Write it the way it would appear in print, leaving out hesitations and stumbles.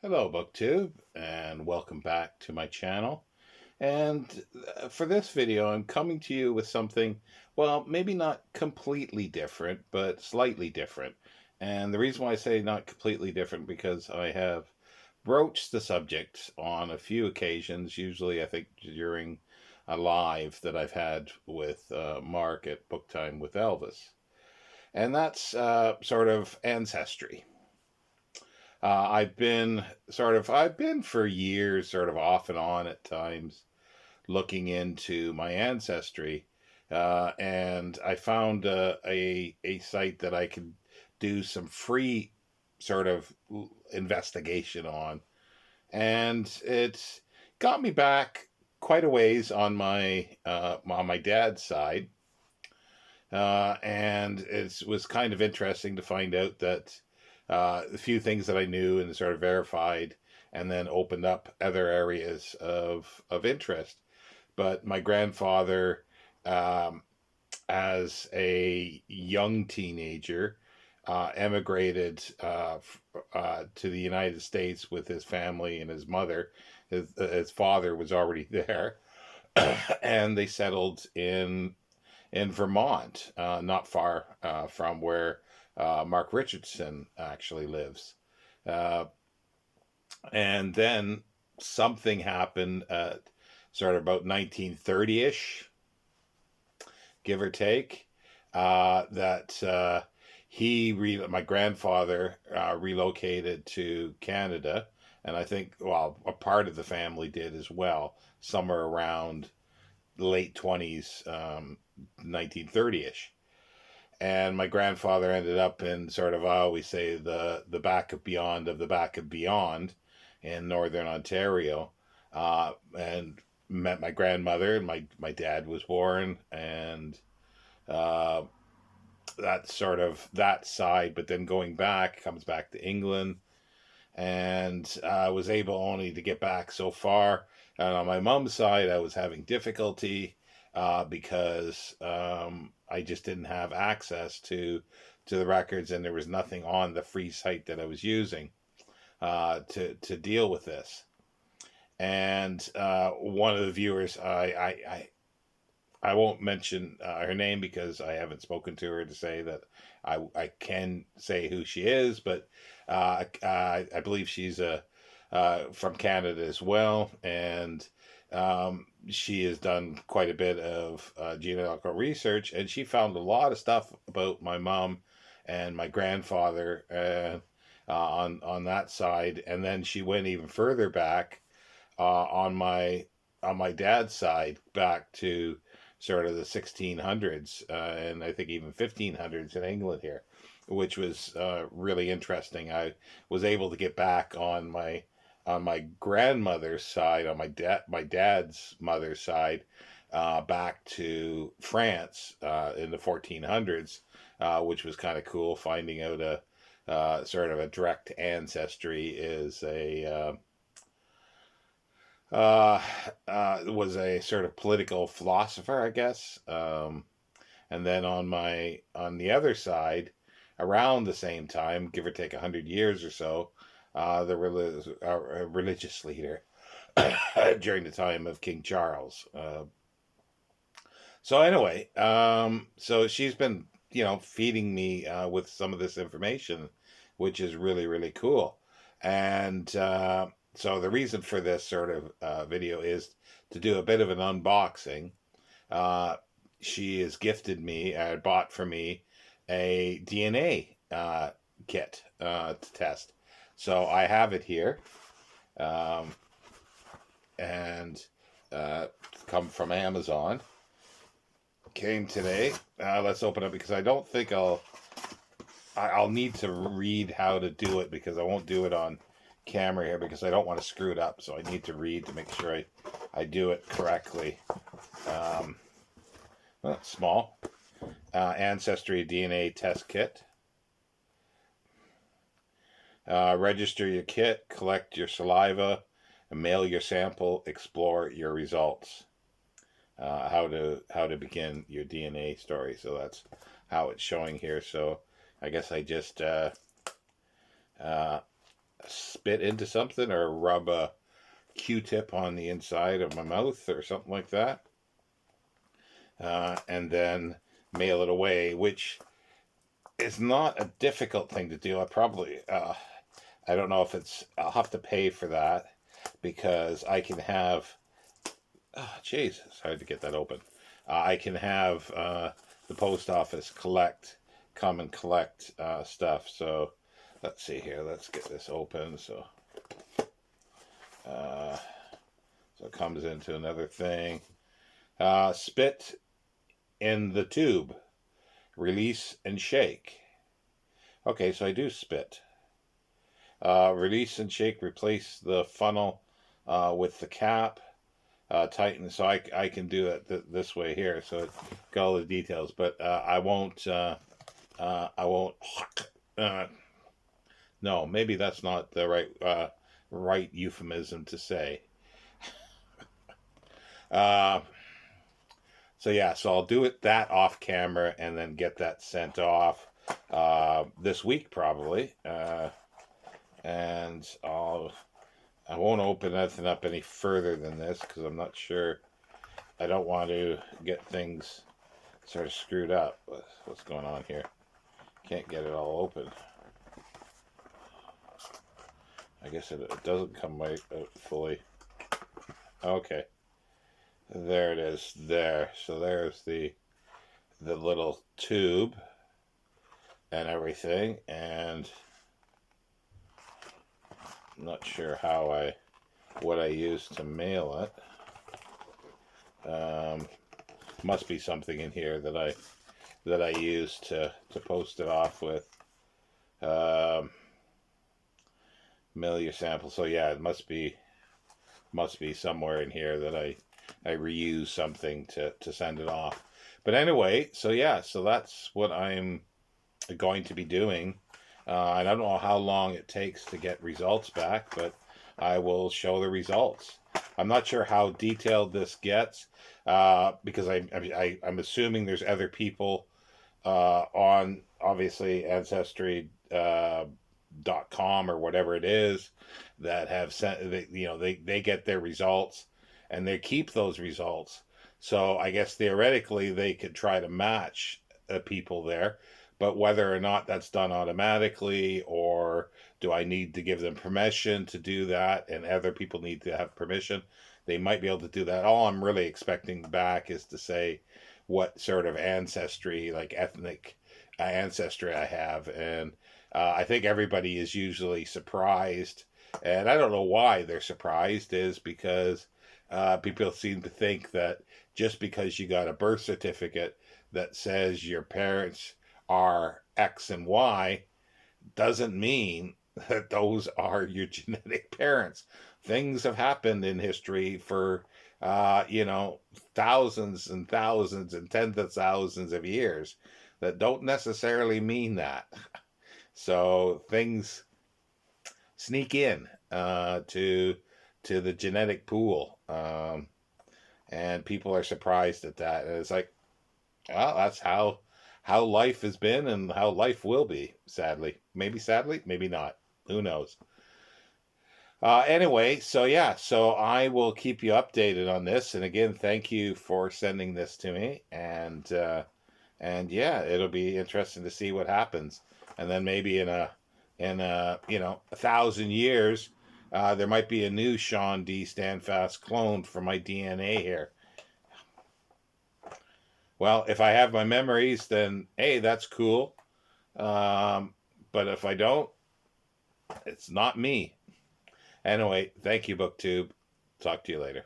Hello, BookTube, and welcome back to my channel. And for this video, I'm coming to you with something, well, maybe not completely different, but slightly different. And the reason why I say not completely different, because I have broached the subject on a few occasions, usually I think during a live that I've had with Mark at Book Time with Elvis. And that's sort of ancestry. I've been for years, sort of off and on at times, looking into my ancestry. And I found a site that I could do some free sort of investigation on. And it's got me back quite a ways on my dad's side. And it was kind of interesting to find out that a few things that I knew and sort of verified, and then opened up other areas of interest. But my grandfather, um, as a young teenager, emigrated to the United States with his family and his mother. His father was already there, and they settled in Vermont, not far from where Mark Richardson actually lives. Uh, and then something happened at sort of about 1930-ish, give or take, that my grandfather relocated to Canada, and I think, well, a part of the family did as well, somewhere around late 20s, 1930-ish. And my grandfather ended up in sort of, I always say, the back of beyond of the back of beyond in northern Ontario, and met my grandmother, and my dad was born, and uh, that's sort of that side. But then going back, comes back to England, and I was able only to get back so far. And on my mom's side, I was having difficulty because I just didn't have access to the records, and there was nothing on the free site that I was using to deal with this. And one of the viewers, I won't mention her name because I haven't spoken to her to say that I can say who she is, but I believe she's from Canada as well, and she has done quite a bit of genealogical research, and she found a lot of stuff about my mom and my grandfather on that side, and then she went even further back on my dad's side, back to sort of the 1600s, and I think even 1500s in England here, which was really interesting. I was able to get back on my grandmother's side, on my dad's mother's side, back to France in the 1400s, which was kind of cool. Finding out a sort of a direct ancestry is a was a sort of political philosopher, I guess. And then on the other side, around the same time, give or take 100 years or so, a religious leader during the time of King Charles. So anyway, so she's been, feeding me with some of this information, which is really, really cool. And so the reason for this sort of video is to do a bit of an unboxing. Uh, she has gifted me, bought for me, a DNA kit to test. So I have it here, um, and come from Amazon. Came today. Let's open it, because I don't think I'll need to read how to do it, because I won't do it on camera here, because I don't want to screw it up. So I need to read to make sure I do it correctly. Well, small. Ancestry DNA Test Kit. Register your kit, collect your saliva, and mail your sample. Explore your results. How to begin your DNA story. So that's how it's showing here. So I guess I just spit into something or rub a Q-tip on the inside of my mouth or something like that, and then mail it away, which is not a difficult thing to do. I don't know if I'll have to pay for that because I can have, oh, jeez, it's hard to get that open. I can have the post office come and collect stuff. So let's see here. Let's get this open. So it comes into another thing. Spit in the tube. Release and shake. Okay, so I do spit. Release and shake. Replace the funnel with the cap. Tighten. So I can do it this way here. So it's got all the details, but I won't. I won't. No, maybe that's not the right euphemism to say. So yeah, so I'll do that off camera and then get that sent off this week probably, and I won't open anything up any further than this because I'm not sure. I don't want to get things sort of screwed up. What's going on here? Can't get it all open. I guess it doesn't come right out fully. Okay. There it is there. So there's the little tube and everything, and I'm not sure what I used to mail it. Must be something in here that I used to post it off with. Mail your sample. So yeah, it must be somewhere in here that I reuse something to send it off. But anyway, so yeah, so that's what I'm going to be doing. I don't know how long it takes to get results back, but I will show the results. I'm not sure how detailed this gets because I'm assuming there's other people on obviously Ancestry.com or whatever it is that have sent, they get their results and they keep those results. So I guess theoretically they could try to match people there, but whether or not that's done automatically or do I need to give them permission to do that and other people need to have permission, they might be able to do that. All I'm really expecting back is to say what sort of ancestry, like ethnic ancestry I have. And I think everybody is usually surprised, and I don't know why they're surprised, is because people seem to think that just because you got a birth certificate that says your parents are X and Y doesn't mean that those are your genetic parents. Things have happened in history for, thousands and thousands and tens of thousands of years that don't necessarily mean that. So things sneak in to the genetic pool, and people are surprised at that. And it's like, well, that's how life has been and how life will be. Sadly, maybe not. Who knows? Anyway, so yeah, so I will keep you updated on this. And again, thank you for sending this to me. And yeah, it'll be interesting to see what happens. And then maybe in a 1,000 years, there might be a new Shawn D. Standfast clone for my DNA here. Well, if I have my memories, then hey, that's cool. But if I don't, it's not me. Anyway, thank you, BookTube. Talk to you later.